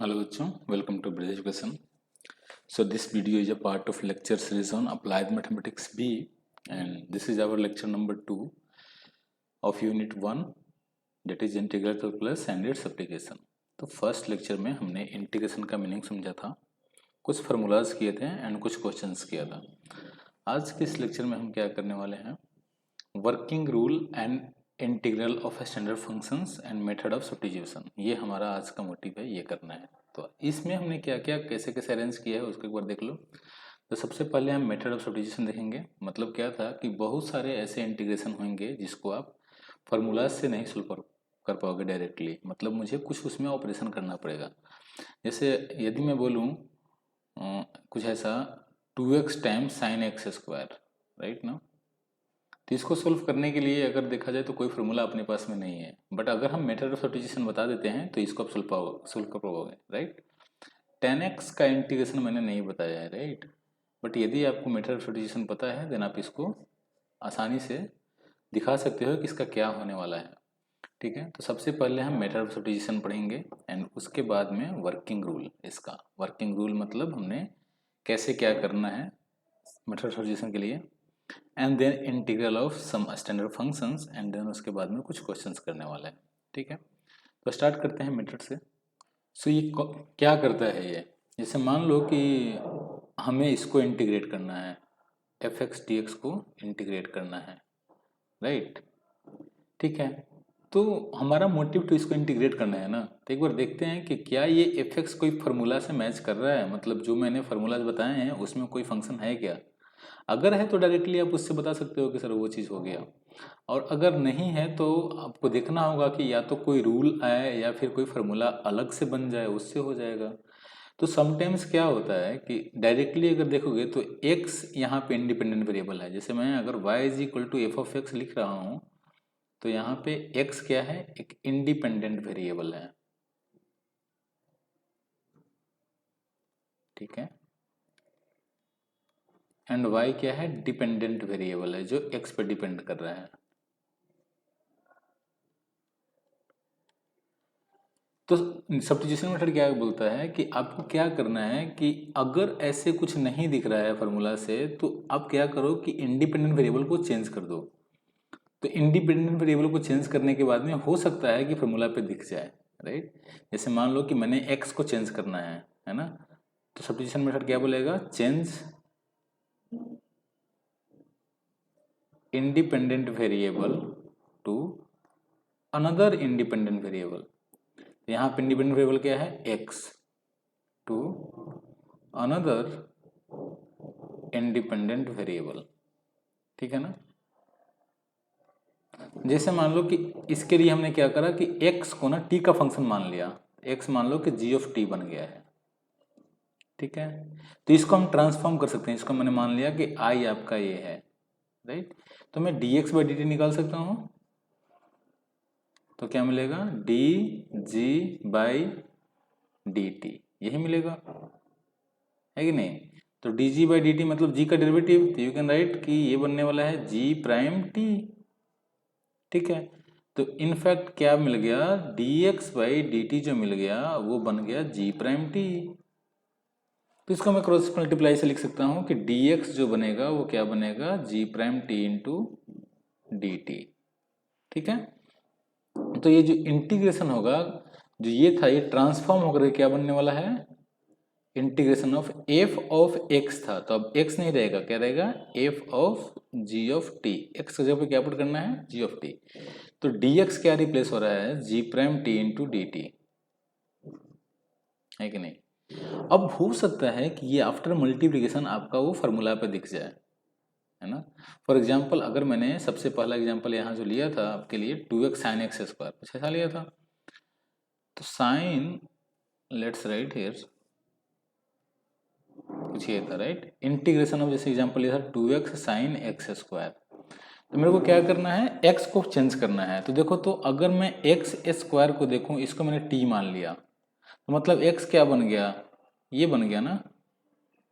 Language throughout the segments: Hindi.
Hello बच्चों, welcome to Bridge Education. So this video is a part of lecture series on Applied Mathematics B, and this is our lecture number 2 of Unit 1, that is Integral Calculus and its application. तो फर्स्ट लेक्चर में हमने इंटीग्रेशन का मीनिंग समझा था, कुछ फार्मूलाज किए थे एंड कुछ क्वेश्चंस किया था. आज के इस लेक्चर में हम क्या करने वाले हैं, working rule and integral of standard functions and method of substitution. ये हमारा आज का मोटिव है, ये करना है. तो इसमें हमने क्या क्या कैसे कैसे अरेंज किया है उसको एक बार देख लो. तो सबसे पहले हम मेथड ऑफ सब्स्टिट्यूशन देखेंगे. मतलब क्या था कि बहुत सारे ऐसे इंटीग्रेशन होंगे जिसको आप फार्मूलाज से नहीं सोल्व कर पाओगे डायरेक्टली. मतलब मुझे कुछ उसमें ऑपरेशन करना पड़ेगा. जैसे यदि मैं बोलूँ कुछ ऐसा 2x times sine x square, right ना. तो इसको सोल्व करने के लिए अगर देखा जाए तो कोई फार्मूला अपने पास में नहीं है, बट अगर हम मेथड ऑफ सब्स्टिट्यूशन बता देते हैं तो इसको आप सोल्व कर पाओगे, राइट. 10x का इंटीग्रेशन मैंने नहीं बताया है, राइट. बट यदि आपको मेथड ऑफ सब्स्टिट्यूशन पता है देन आप इसको आसानी से दिखा सकते हो कि इसका क्या होने वाला है. ठीक है, तो सबसे पहले हम मेथड ऑफ सब्स्टिट्यूशन पढ़ेंगे एंड उसके बाद में वर्किंग रूल. इसका वर्किंग रूल मतलब हमने कैसे क्या करना है मेथड ऑफ सब्स्टिट्यूशन के लिए, and then integral of some standard functions, and then उसके बाद में कुछ क्वेश्चंस करने वाला है. ठीक है, तो स्टार्ट करते हैं मेथड से. सो ये क्या करता है ये, जैसे मान लो कि हमें इसको इंटीग्रेट करना है, एफ एक्स डी एक्स को इंटीग्रेट करना है, राइट. ठीक है, तो हमारा मोटिव तो इसको इंटीग्रेट करना है ना. तो एक बार देखते हैं कि क्या ये एफ एक्स कोई फार्मूला से मैच कर रहा है. मतलब जो मैंने फार्मूलाज बताए हैं उसमें कोई फंक्शन है क्या. अगर है तो डायरेक्टली आप उससे बता सकते हो कि सर वो चीज़ हो गया, और अगर नहीं है तो आपको देखना होगा कि या तो कोई रूल आए या फिर कोई फार्मूला अलग से बन जाए, उससे हो जाएगा. तो समटाइम्स क्या होता है कि डायरेक्टली अगर देखोगे तो x यहाँ पे इंडिपेंडेंट वेरिएबल है. जैसे मैं अगर y is equal to F of X लिख रहा हूँ तो यहाँ पे x क्या है, एक इंडिपेंडेंट वेरिएबल है. ठीक है, एंड y क्या है, डिपेंडेंट वेरिएबल है जो x पे डिपेंड कर रहा है. तो सब्स्टिट्यूशन मेथड क्या बोलता है कि आपको क्या करना है कि अगर ऐसे कुछ नहीं दिख रहा है फार्मूला से तो आप क्या करो कि इंडिपेंडेंट वेरिएबल को चेंज कर दो. तो इंडिपेंडेंट वेरिएबल को चेंज करने के बाद में हो सकता है कि फार्मूला पे दिख जाए, राइट. जैसे मान लो कि मैंने x को चेंज करना है ना. तो सब्स्टिट्यूशन मेथड क्या बोलेगा, change independent variable to another independent variable. यहाँ पे इंडिपेंडेंट वेरिएबल क्या है, x to another independent variable. ठीक है ना. जैसे मान लो कि इसके लिए हमने क्या करा कि x को ना t का फंक्शन मान लिया. x मान लो कि g ऑफ t बन गया है. ठीक है, तो इसको हम ट्रांसफॉर्म कर सकते हैं. इसको मैंने मान लिया कि i आपका ये है, राइट. तो मैं dx बाई dt निकाल सकता हूँ. तो क्या मिलेगा, dg बाई dt, यही मिलेगा, है कि नहीं. तो dg बाई dt मतलब g का डेरिवेटिव, तो यू कैन राइट कि ये बनने वाला है g प्राइम t. ठीक है, तो इनफैक्ट क्या मिल गया, dx बाई dt जो मिल गया वो बन गया g प्राइम t. तो इसको मैं क्रॉस मल्टीप्लाई से लिख सकता हूँ कि dx जो बनेगा वो क्या बनेगा, g prime t into dt. ठीक है, तो ये जो इंटीग्रेशन होगा, जो ये था, ये ट्रांसफॉर्म होकर क्या बनने वाला है, integration of f of x था. तो अब x नहीं रहेगा, क्या रहेगा, f of g of t. x की जगह पे क्या पुट करना है, g ऑफ t. तो dx क्या रिप्लेस हो रहा है, g prime t into D T, है कि नहीं. अब हो सकता है कि ये आफ्टर मल्टीप्लिकेशन आपका वो फार्मूला पे दिख जाए, है ना. फॉर एग्जाम्पल अगर मैंने सबसे पहला एग्जाम्पल यहाँ जो लिया था आपके लिए 2x साइन एक्स स्क्वायर, कुछ ऐसा लिया था. तो साइन, लेट्स राइट हियर, कुछ ये था, राइट. इंटीग्रेशन ऑफ, जैसे एग्जाम्पल लिया था 2x साइन एक्स स्क्वायर. तो मेरे को क्या करना है, x को चेंज करना है. तो देखो, तो अगर मैं एक्स स्क्वायर को देखूं, इसको मैंने t मान लिया, तो मतलब x क्या बन गया, ये बन गया ना.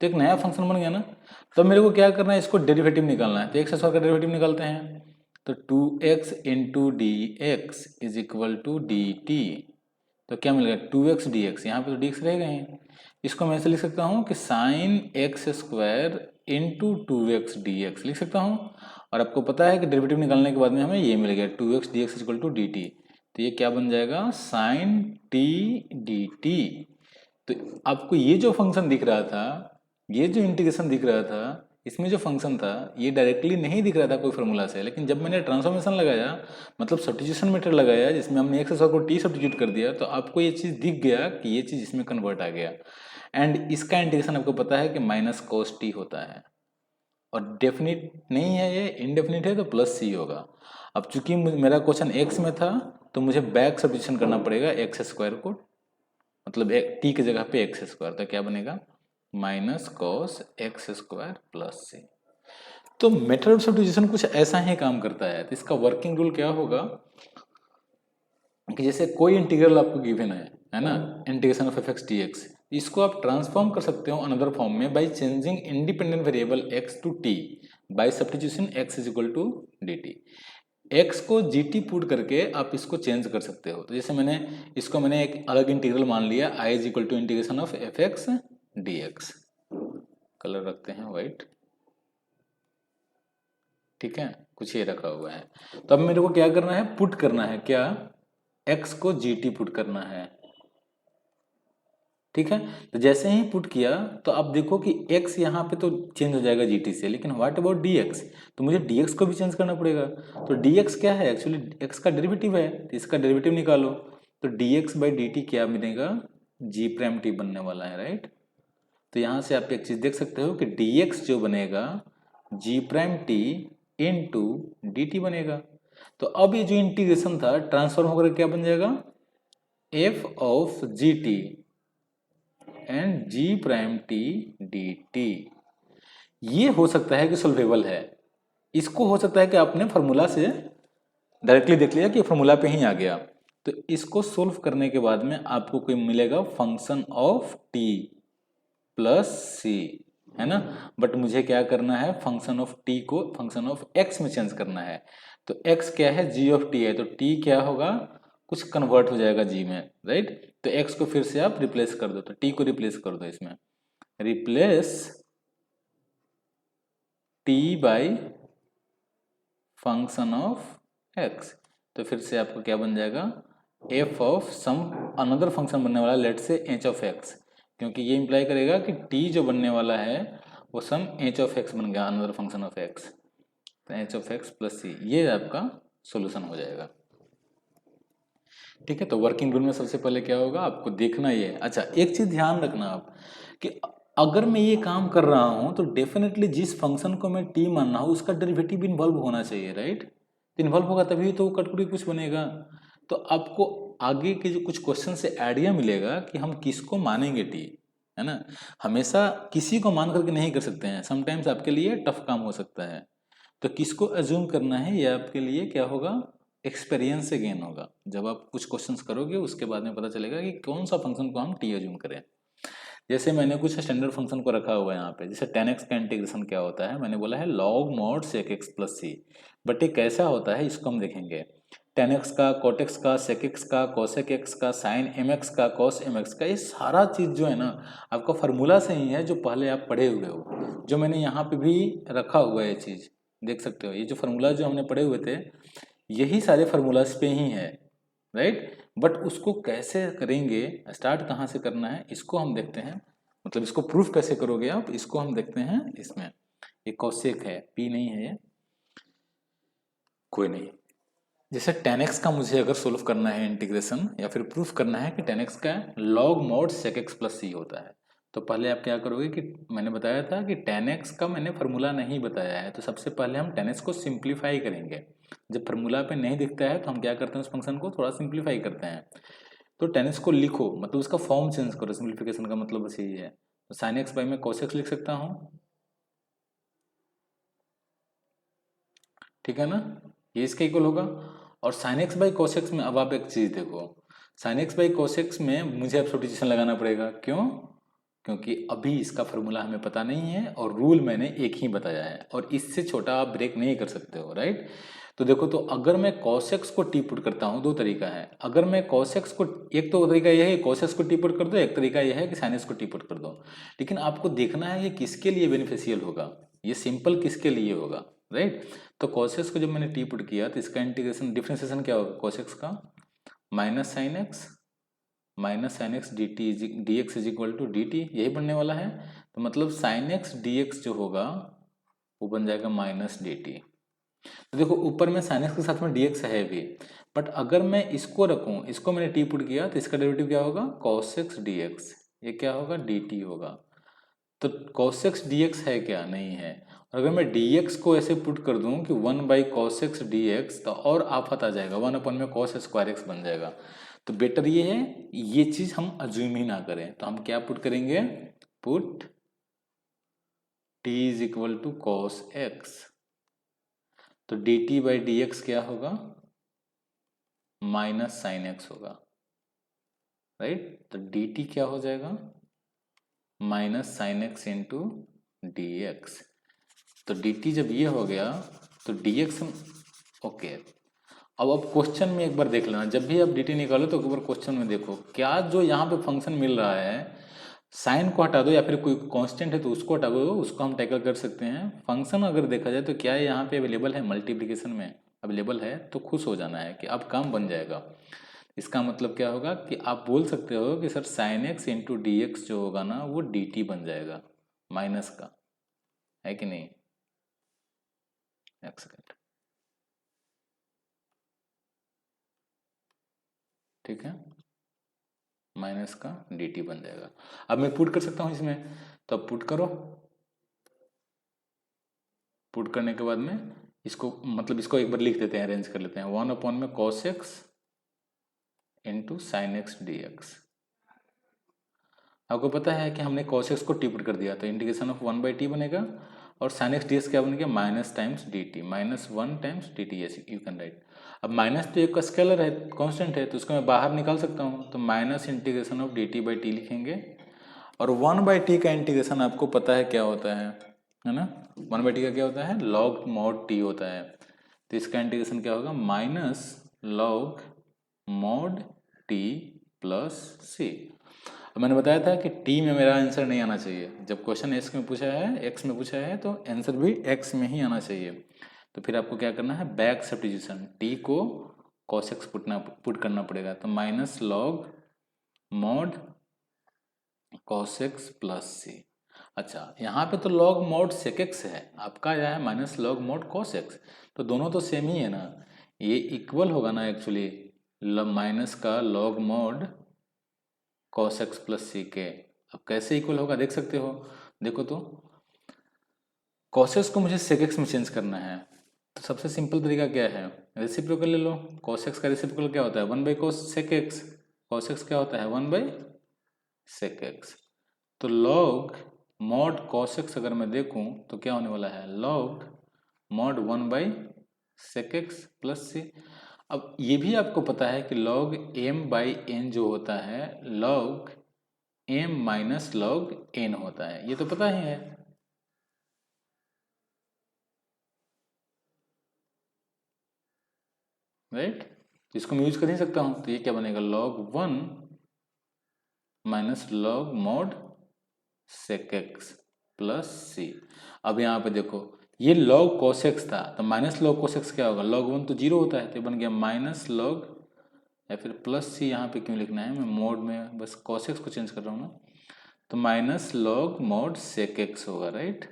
तो एक नया फंक्शन बन गया ना. तो मेरे को क्या करना है, इसको डेरिवेटिव निकालना है. तो एक्स स्क्वायर का डेरिवेटिव निकालते हैं. तो 2x into D x is equal to D T. तो क्या मिल गया 2x dx, यहाँ पे तो dx रहेगा ही। इसको मैं ऐसे लिख सकता हूँ कि sine x square into 2x dx लिख सकता हूँ। और आपको पता है कि डेरिवेटिव निकालने के बाद में हमें ये मिल गया 2x dx equal to D T. तो ये क्या बन जाएगा साइन टी डी टी। तो आपको ये जो फंक्शन दिख रहा था, ये जो इंटीग्रेशन दिख रहा था, इसमें जो फंक्शन था ये डायरेक्टली नहीं दिख रहा था कोई फॉर्मूला से, लेकिन जब मैंने ट्रांसफॉर्मेशन लगाया, मतलब सब्स्टिट्यूशन मेथड लगाया जिसमें हमने एक्स स्क्वायर को टी सब्स्टिट्यूट कर दिया, तो आपको ये चीज़ दिख गया कि ये चीज़ इसमें कन्वर्ट आ गया। एंड इसका इंटीग्रेशन आपको पता है कि माइनस कोस टी होता है, और डेफिनिट नहीं है ये, इनडेफिनिट है तो प्लस सी होगा। अब चूंकि मेरा क्वेश्चन एक्स में था तो मुझे बैक सब्स्टिट्यूशन करना पड़ेगा एक्स स्क्वायर को, मतलब टी की जगह पे एक्स स्क्वायर, तो क्या बनेगा minus cos X square plus C. तो मेथड ऑफ सब्स्टिट्यूशन कुछ ऐसा ही काम करता है। तो इसका वर्किंग रूल क्या होगा कि जैसे कोई इंटीग्रल आपको गिवन है ना, integration of F X D X, इसको आप ट्रांसफॉर्म कर सकते हो अनदर फॉर्म में by changing independent variable X to T by substitution X is equal to D T. X को जी टी पुट करके आप इसको चेंज कर सकते हो। तो जैसे मैंने एक अलग इंटीग्रल मान लिया I is equal to integration of F X D X, colour रखते हैं वाइट, ठीक है, कुछ ये रखा हुआ है। तो अब मेरे को क्या करना है, पुट करना है, क्या x को gt पुट करना है, ठीक है। तो जैसे ही पुट किया तो अब देखो कि x यहाँ पे तो चेंज हो जाएगा gt से, लेकिन व्हाट अबाउट dx, तो मुझे dx को भी चेंज करना पड़ेगा। तो dx क्या है, एक्चुअली x का डेरिवेटिव है, तो इसका डेरिवेटिव निकालो। तो dx बाई dt क्या बनेगा, g प्राइम t बनने वाला है, राइट। तो यहाँ से आप एक चीज देख सकते हो कि dx जो बनेगा g prime t into D T बनेगा। तो अब ये जो इंटीग्रेशन था ट्रांसफॉर्म होकर क्या बन जाएगा, F of G T and G prime T D T. ये हो सकता है कि सोल्वेबल है, इसको हो सकता है कि आपने फार्मूला से डायरेक्टली देख लिया कि फार्मूला पे ही आ गया। तो इसको सोल्व करने के बाद में आपको कोई मिलेगा फंक्शन ऑफ टी प्लस सी, है ना। बट मुझे क्या करना है, फंक्शन ऑफ टी को फंक्शन ऑफ एक्स में चेंज करना है। तो एक्स क्या है, जी ऑफ टी है, तो टी क्या होगा, कुछ कन्वर्ट हो जाएगा जी में, राइट। तो एक्स को फिर से आप रिप्लेस कर दो, तो टी को रिप्लेस कर दो, इसमें replace T by function of X. तो फिर से आपको क्या बन जाएगा, F of some another function बनने वाला, लेट से एच ऑफ एक्स, क्योंकि ये इंप्लाई करेगा कि टी जो बनने वाला है वो सम एच ऑफ एक्स बन गया, अनदर फंक्शन ऑफ एक्स। तो H of x plus c, ये आपका सॉल्यूशन हो जाएगा, ठीक है। तो वर्किंग रूल में सबसे पहले क्या होगा आपको देखना ये, अच्छा एक चीज ध्यान रखना आप कि अगर मैं ये काम कर रहा हूं तो डेफिनेटली जिस फंक्शन को मैं टी मान रहा हूं उसका डेरिवेटिव इन्वॉल्व होना चाहिए, राइट। इन्वॉल्व होगा तभी तो कटकुटी कुछ बनेगा। तो आपको आगे के जो कुछ क्वेश्चन से आइडिया मिलेगा कि हम किसको मानेंगे टी, है ना। हमेशा किसी को मान करके नहीं कर सकते हैं, समटाइम्स आपके लिए टफ काम हो सकता है। तो किसको अज्यूम करना है ये आपके लिए क्या होगा, एक्सपीरियंस से गेन होगा। जब आप कुछ क्वेश्चंस करोगे उसके बाद में पता चलेगा कि कौन सा फंक्शन को हम टी अज्यूम करें। जैसे मैंने कुछ स्टैंडर्ड फंक्शन को रखा हुआ है यहाँ पे, जैसे tan x का इंटीग्रेशन क्या होता है, मैंने बोला है log mod sec x plus C. But ये कैसा होता है इसको हम देखेंगे, tan x का, cot x का, sec x का, cosec x का, sin mx का, cos mx का, ये सारा चीज़ जो है ना आपका फार्मूला से ही है जो पहले आप पढ़े हुए हो। जो मैंने यहाँ पे भी रखा हुआ है ये चीज़ देख सकते हो, ये जो फार्मूला जो हमने पढ़े हुए थे यही सारे फार्मूलाज पे ही है, राइट। बट उसको कैसे करेंगे, स्टार्ट कहाँ से करना है इसको हम देखते हैं, मतलब इसको प्रूफ कैसे करोगे आप, इसको हम देखते हैं। इसमें ये कॉसेक है, पी नहीं है ये, कोई नहीं। जैसे tan x का मुझे अगर सोल्व करना है इंटीग्रेशन, या फिर प्रूफ करना है कि tan x का log mod sec x plus C होता है, तो पहले आप क्या करोगे कि मैंने बताया था कि tan x का मैंने फार्मूला नहीं बताया है, तो सबसे पहले हम tan x को सिंप्लीफाई करेंगे। जब फार्मूला पे नहीं दिखता है तो हम क्या करते हैं, उस फंक्शन को थोड़ा सिंप्लीफाई करते हैं। तो tan x को लिखो, मतलब उसका फॉर्म चेंज करो, सिंप्लीफिकेशन का मतलब बस यही है। तो sin x बाई में cos x लिख सकता हूँ, ठीक है ना, ये इसका इक्वल होगा। और sin x by cos x में अब आप एक चीज़ देखो, sin x by cos x में मुझे अब सब्स्टिट्यूशन लगाना पड़ेगा, क्यों, क्योंकि अभी इसका फार्मूला हमें पता नहीं है और रूल मैंने एक ही बताया है और इससे छोटा आप ब्रेक नहीं कर सकते हो, राइट। तो देखो, तो अगर मैं cos x को टी पुट करता हूँ, दो तरीका है। अगर मैं cos x को, एक तो तरीका यह है कि cos x को टी पुट कर दो, एक तरीका यह है कि sin x को टी पुट कर दो। लेकिन आपको देखना है ये किसके लिए बेनिफिशियल होगा, ये सिंपल किसके लिए होगा, राइट। तो cos x को जब मैंने टी पुट किया तो इसका इंटीग्रेशन डिफरेंशिएशन क्या होगा, cos x का minus sine x D x is equal to D T, यही बनने वाला है। तो मतलब साइन एक्स डी एक्स जो होगा वो बन जाएगा माइनस डी टी। तो देखो, ऊपर में साइन एक्स के साथ में डी एक्स है भी, बट अगर मैं इसको रखूं, इसको मैंने टी पुट किया तो इसका डेरिवेटिव क्या होगा, कॉस एक्स डी एक्स, ये क्या होगा, डी टी होगा। तो कॉस एक्स डी एक्स है क्या, नहीं है। और अगर मैं डी एक्स को ऐसे पुट कर दूं कि 1/cos x dx, तो और आफत आ जाएगा, 1 में cos स्क्वायर एक्स बन जाएगा। तो बेटर ये है ये चीज हम अज्यूम ही ना करें, तो हम क्या पुट करेंगे, put t is equal to cos x. तो dt/dx क्या होगा, माइनस साइन एक्स होगा, राइट। तो dt क्या हो जाएगा, minus sine X into D X. तो dt जब ये हो गया तो dx हम, ओके। अब क्वेश्चन में एक बार देख लेना, जब भी आप dt निकालो तो एक बार क्वेश्चन में देखो क्या जो यहाँ पे फंक्शन मिल रहा है, साइन को हटा दो या फिर कोई कांस्टेंट है तो उसको हटा दो, उसको हम टैकल कर सकते हैं। फंक्शन अगर देखा जाए तो क्या है यहाँ पे अवेलेबल है, मल्टीप्लिकेशन में अवेलेबल है, तो खुश हो जाना है कि अब काम बन जाएगा। इसका मतलब क्या होगा कि आप बोल सकते हो कि sir sign X into D x जो होगा ना वो डी टी बन जाएगा माइनस का, है कि नहीं। एक सेकेंड, ठीक है, माइनस का डी टी बन जाएगा। अब मैं पुट कर सकता हूँ इसमें, तो अब पुट करो। पुट करने के बाद में इसको, मतलब इसको एक बार लिख देते हैं, अरेंज कर लेते हैं, 1 में cos x into sine x D x. आपको पता है कि हमने cos x को टी पुट कर दिया तो इंटीग्रेशन ऑफ 1/t बनेगा, और साइन एक्स डी एक्स क्या बन गया, minus times D T, -1 times D T, ऐसे यू कैन राइट। अब माइनस तो एक का स्केलर है, कांस्टेंट है, तो उसको मैं बाहर निकाल सकता हूँ, तो minus integration of D T by T लिखेंगे। और 1/t का इंटीग्रेशन आपको पता है क्या होता है ना, 1/t का क्या होता है, log mod t होता है। तो इसका इंटीग्रेशन क्या होगा, minus log mod t plus C. अब मैंने बताया था कि t में मेरा आंसर नहीं आना चाहिए, जब क्वेश्चन x में पूछा है, x में पूछा है, तो आंसर भी x में ही आना चाहिए। तो फिर आपको क्या करना है, बैक सब्स्टिट्यूशन, t को cos x पुट करना पड़ेगा। तो minus log mod cos x plus C. अच्छा, यहाँ पे तो log mod sec x है, आपका यह है minus log mod cos x, तो दोनों तो सेम ही है ना, ये इक्वल होगा ना एक्चुअली माइनस का log mod cos x plus C के। अब कैसे इक्वल होगा देख सकते हो, देखो तो cos x को मुझे sec x में चेंज करना है, तो सबसे सिंपल तरीका क्या है, रेसिप्रोकल ले लो। cos x का रेसिप्रोकल क्या होता है, 1/cos sec x, cos x क्या होता है 1/sec x। तो log mod cos x अगर मैं देखूं तो क्या होने वाला है, log mod 1/sec x plus C. अब ये भी आपको पता है कि log m/n जो होता है log m minus log n होता है, ये तो पता ही है, राइट। इसको मैं यूज कर नहीं सकता हूं, तो ये क्या बनेगा, log 1 minus log mod sec x plus C. अब यहाँ पे देखो ये log cos x था, तो माइनस log cos x क्या होगा, log 1 तो जीरो होता है, तो ये बन गया माइनस log, या फिर प्लस सी, यहाँ पे क्यों लिखना है, मैं मोड में बस cos x को चेंज कर रहा हूँ ना, तो minus log mod sec x होगा, राइट,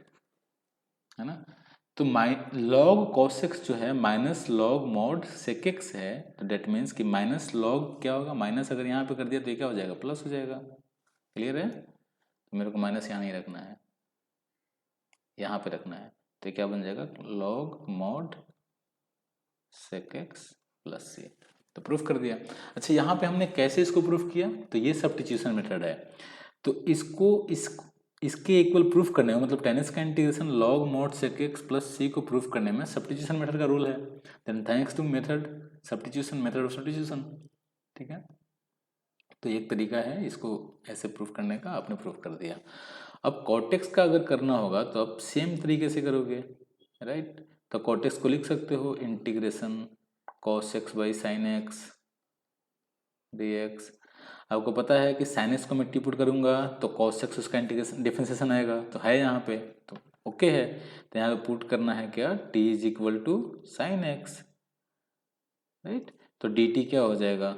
है ना। तो log cos x जो है minus log mod sec x है, तो डेट मीन्स कि माइनस log क्या होगा, माइनस अगर यहाँ पे कर दिया तो ये क्या हो जाएगा, प्लस हो जाएगा। क्लियर है, तो मेरे को माइनस यहाँ नहीं रखना है, यहाँ पे रखना है, तो क्या बन जाएगा, log mod sec x plus C. तो प्रूफ कर दिया। अच्छा, यहाँ पे हमने कैसे इसको प्रूफ किया, तो ये सब्स्टिट्यूशन मेथड है। तो इसके इक्वल प्रूफ करने में, मतलब टेन का integration log mod sec x plus C को प्रूफ करने में सब्स्टिट्यूशन मेथड का रूल है। Then thanks to method substitution, method of substitution, ठीक है। तो एक तरीका है इसको ऐसे प्रूफ करने का, आपने प्रूफ कर दिया। अब कॉटेक्स का अगर करना होगा तो आप सेम तरीके से करोगे, राइट। तो cot x को लिख सकते हो integration cos x by sine x dx। आपको पता है कि साइन एक्स को मैं टी पुट करूंगा तो cos x उसका इंटीग्रेशन डिफरेंशिएशन आएगा, तो है यहाँ पे, तो ओके है। तो यहाँ पे पुट करना है क्या, t is equal to sine x, right. तो dt क्या हो जाएगा,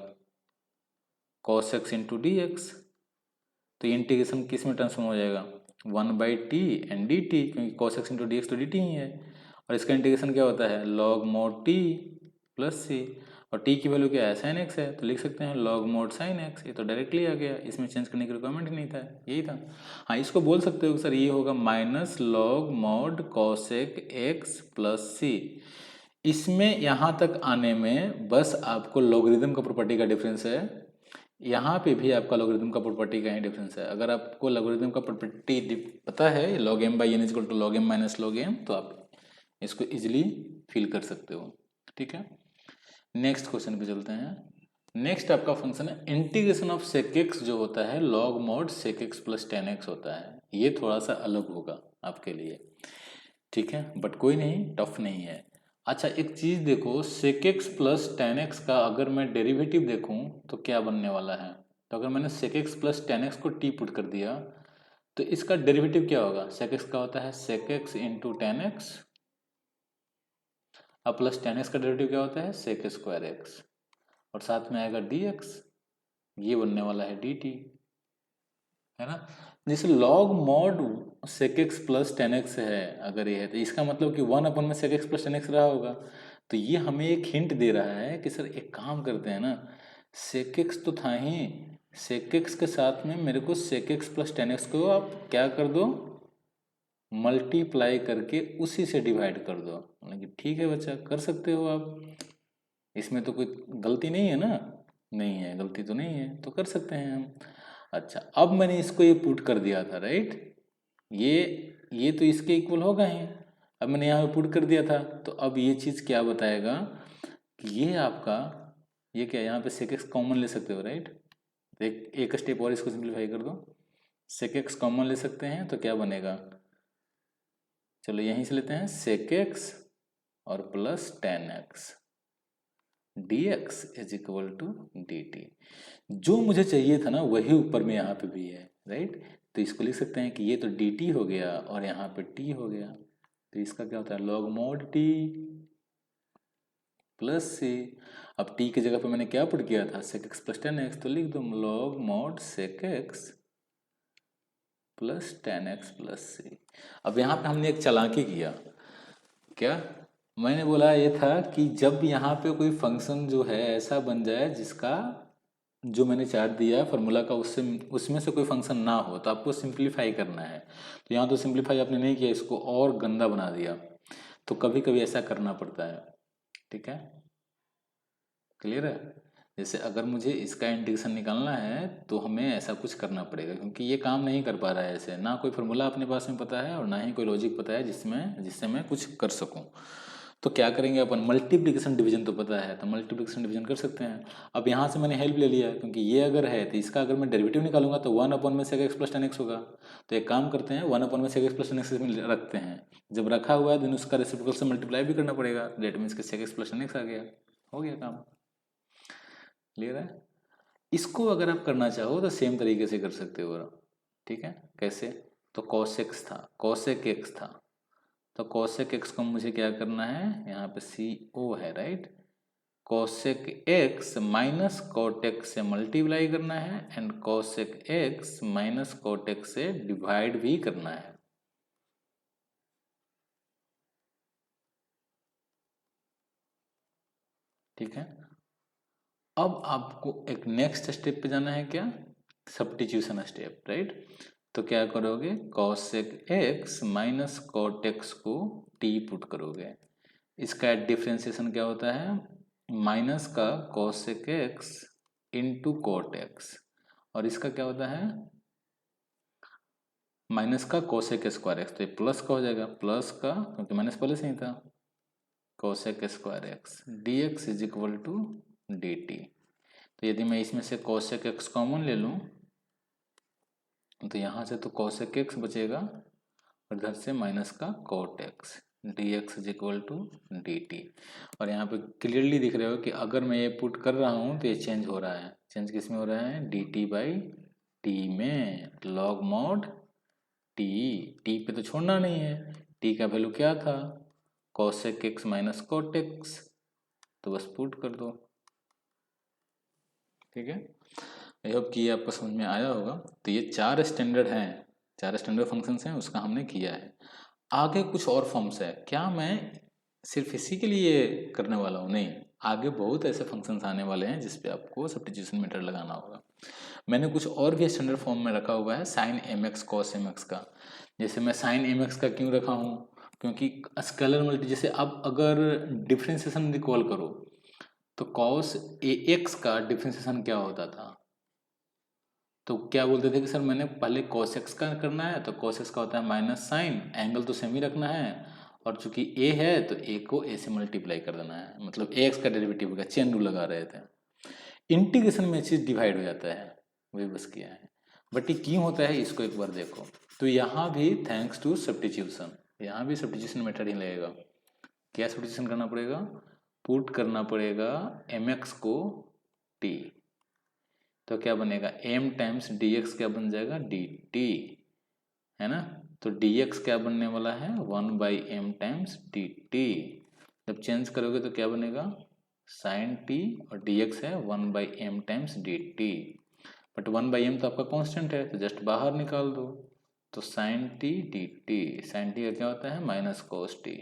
cos x into D X. तो ये इंटीग्रेशन किस में ट्रांसफॉर्म हो जाएगा, 1/t एंड dt, क्योंकि cos x into D X तो dt ही है। और इसका इंटीग्रेशन क्या होता है, log mod t प्लस सी, और t की वैल्यू क्या है, साइन x है, तो लिख सकते हैं log mod sin x। ये तो डायरेक्टली आ गया, इसमें चेंज करने की रिक्वायरमेंट ही नहीं था, यही था। हाँ, इसको बोल सकते हो सर ये होगा minus log mod cosec x plus C. इसमें यहाँ तक आने में बस आपको लॉगरिदम का प्रॉपर्टी का डिफरेंस है, यहाँ पे भी आपका लॉगरिदम का प्रॉपर्टी का ही डिफरेंस है। अगर आपको लॉगरिदम का प्रॉपर्टी पता है log m by N is equal to log m minus log m, तो आप इसको इजिली फिल कर सकते हो, ठीक है। नेक्स्ट क्वेश्चन पे चलते हैं। नेक्स्ट आपका फंक्शन है इंटीग्रेशन ऑफ सेक एक्स, जो होता है log mod sec X plus tan X होता है। ये थोड़ा सा अलग होगा आपके लिए, ठीक है, बट कोई नहीं, टफ नहीं है। अच्छा एक चीज़ देखो, sec X plus tan X का अगर मैं डेरिवेटिव देखूं तो क्या बनने वाला है। तो अगर मैंने sec X plus tan X को टी पुट कर दिया तो इसका डेरिवेटिव क्या होगा, सेक एक्स का होता है sec X into tan X, अब प्लस टेन एक्स का डेरिवेटिव क्या होता है, सेक स्क्वायर एक्स, और साथ में आएगा डी एक्स, ये बनने वाला है डी टी, है ना। जैसे log mod sec X plus tan X है, अगर ये है तो इसका मतलब कि 1 में sec X plus tan X रहा होगा। तो ये हमें एक हिंट दे रहा है कि सर एक काम करते हैं ना, सेक एक्स तो था ही, सेक एक्स के साथ में मेरे को sec X plus tan X को आप क्या कर दो, मल्टीप्लाई करके उसी से डिवाइड कर दो। मतलब कि ठीक है बच्चा, कर सकते हो आप, इसमें तो कोई गलती नहीं है ना, नहीं है, गलती तो नहीं है, तो कर सकते हैं हम। अच्छा अब मैंने इसको ये पुट कर दिया था, राइट, ये तो इसके इक्वल होगा ही, अब मैंने यहाँ पे पुट कर दिया था, तो अब ये चीज़ क्या बताएगा कि ये आपका, ये क्या, यहाँ पे सेक एक्स कॉमन ले सकते हो, राइट। एक स्टेप और इसको सिंप्लीफाई कर दो, सेक एक्स कॉमन ले सकते हैं तो क्या बनेगा, चलो यहीं से लेते हैं, सेक एक्स और plus tan X dx is equal to dt। जो मुझे चाहिए था ना वही ऊपर में यहाँ पे भी है, राइट। तो इसको लिख सकते हैं कि ये तो dt हो गया और यहाँ पे t हो गया, तो इसका क्या होता है log mod t plus c। अब t की जगह पे मैंने क्या पुट किया था, sec x plus tan x, तो लिख दो log mod sec x plus tan x plus c। अब यहाँ पे हमने एक चालाकी किया, क्या, मैंने बोला ये था कि जब यहाँ पे कोई फंक्शन जो है ऐसा बन जाए जिसका जो मैंने चार्ट दिया है फार्मूला का, उससे उसमें से कोई फंक्शन ना हो तो आपको सिंप्लीफाई करना है। तो यहाँ तो सिंप्लीफाई आपने नहीं किया, इसको और गंदा बना दिया, तो कभी कभी ऐसा करना पड़ता है, ठीक है, क्लियर है। जैसे अगर मुझे इसका इंटीग्रेशन निकालना है तो हमें ऐसा कुछ करना पड़ेगा, क्योंकि ये काम नहीं कर पा रहा है ऐसे, ना कोई फार्मूला अपने पास में पता है और ना ही कोई लॉजिक पता है जिससे मैं कुछ कर सकूं। तो क्या करेंगे अपन, मल्टीप्लिकेशन डिवीजन तो पता है, तो मल्टीप्लिकेशन डिवीजन कर सकते हैं। अब यहाँ से मैंने हेल्प ले लिया, क्योंकि ये अगर है तो इसका अगर मैं डेरिवेटिव निकालूंगा तो 1 में sec X plus tan X होगा। तो एक काम करते हैं, 1 में sec X plus tan X में रखते हैं, जब रखा हुआ है देन उसका रेसिप्रोकल से मल्टीप्लाई भी करना पड़ेगा, डेट मीन्स कि sec X plus tan X आ गया, हो गया काम, क्लियर है। इसको अगर आप करना चाहो तो सेम तरीके से कर सकते हो, ठीक है, कैसे, तो cos x था, cosec x था, तो cosec x को मुझे क्या करना है, यहाँ पे co है, right, cosec x minus cot x से मल्टीप्लाई करना है and cosec x minus cot x से डिवाइड भी करना है, ठीक है। अब आपको एक नेक्स्ट स्टेप पे जाना है, क्या, सब्स्टिट्यूशन स्टेप, राइट। तो क्या करोगे, cosec x minus cot x को t पुट करोगे, इसका डिफ्रेंसिएशन क्या होता है, माइनस का cosec x into cot x, और इसका क्या होता है, माइनस का cosec स्क्वायर x, तो ये प्लस का हो जाएगा, प्लस का क्योंकि माइनस पहले से ही था, cosec square x dx is equal to dt। तो यदि मैं इसमें से cosec x कॉमन ले लूँ तो यहाँ से तो cosec x बचेगा और इधर से माइनस का cot x, D x is equal to D T. और यहाँ पे क्लियरली दिख रहे हो कि अगर मैं ये पुट कर रहा हूँ तो ये चेंज हो रहा है। चेंज किस में हो रहा है? डी टी बाई टी में, लॉग मॉड टी। टी पे तो छोड़ना नहीं है। टी का वैल्यू क्या था? Cosec X minus cot X. तो बस पुट कर दो। ठीक है, आई होप कि ये आपको समझ में आया होगा। तो ये 4 स्टैंडर्ड हैं, 4 स्टैंडर्ड फंक्शंस हैं, उसका हमने किया है। आगे कुछ और फॉर्म्स है। क्या मैं सिर्फ इसी के लिए करने वाला हूँ? नहीं, आगे बहुत ऐसे फंक्शंस आने वाले हैं जिस पे आपको सब्स्टिट्यूशन मेथड लगाना होगा। मैंने कुछ और भी स्टैंडर्ड फॉर्म में रखा हुआ है sine M X cos M X का। जैसे मैं साइन एम एक्स का क्यों रखा हूँ? क्योंकि स्केलर मल्टी, जैसे अब अगर डिफ्रेंसिएशन रिकॉल करो तो कॉस ए एक्स का डिफ्रेंसिएशन क्या होता था? तो क्या बोलते थे कि सर मैंने पहले cos x का करना है, तो cos x का होता है माइनस साइन, एंगल तो सेम ही रखना है, और चूंकि a है तो a को a से मल्टीप्लाई कर देना है, मतलब ax का डेरिवेटिव का चेन रूल लगा रहे थे। इंटीग्रेशन में चीज डिवाइड हो जाता है, वही बस किया है। बट ये क्यों होता है इसको एक बार देखो। तो यहाँ भी थैंक्स टू सब्स्टिट्यूशन, यहाँ भी सब्स्टिट्यूशन मेथड ही लगेगा। क्या सब्स्टिट्यूशन करना पड़ेगा? पुट करना पड़ेगा mx को t, तो क्या बनेगा? m टाइम्स डी एक्स क्या बन जाएगा? डी टी, है ना। तो डी एक्स क्या बनने वाला है? 1/m times D T. जब चेंज करोगे तो क्या बनेगा? साइन टी, और डी एक्स है 1/m times D T. But 1/m तो आपका कांस्टेंट है, तो जस्ट बाहर निकाल दो। तो sine T D T, sine T का क्या होता है? Minus cos T.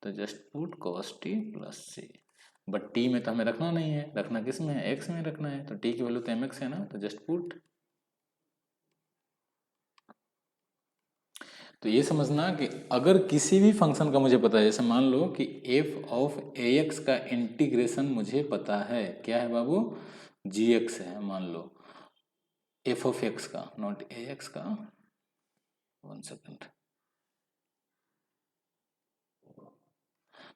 तो just put cos T plus C. But T में तो हमें रखना नहीं है, रखना किस में है? एक्स में रखना है। तो टी की वैल्यू तो एम एक्स है ना, तो जस्ट पुट। तो ये समझना कि अगर किसी भी फंक्शन का मुझे पता है, जैसे मान लो कि एफ ऑफ ए एक्स का इंटीग्रेशन मुझे पता है, क्या है बाबू? जी एक्स है मान लो, एफ ऑफ एक्स का, नॉट ए एक्स का। 1 सेकेंड।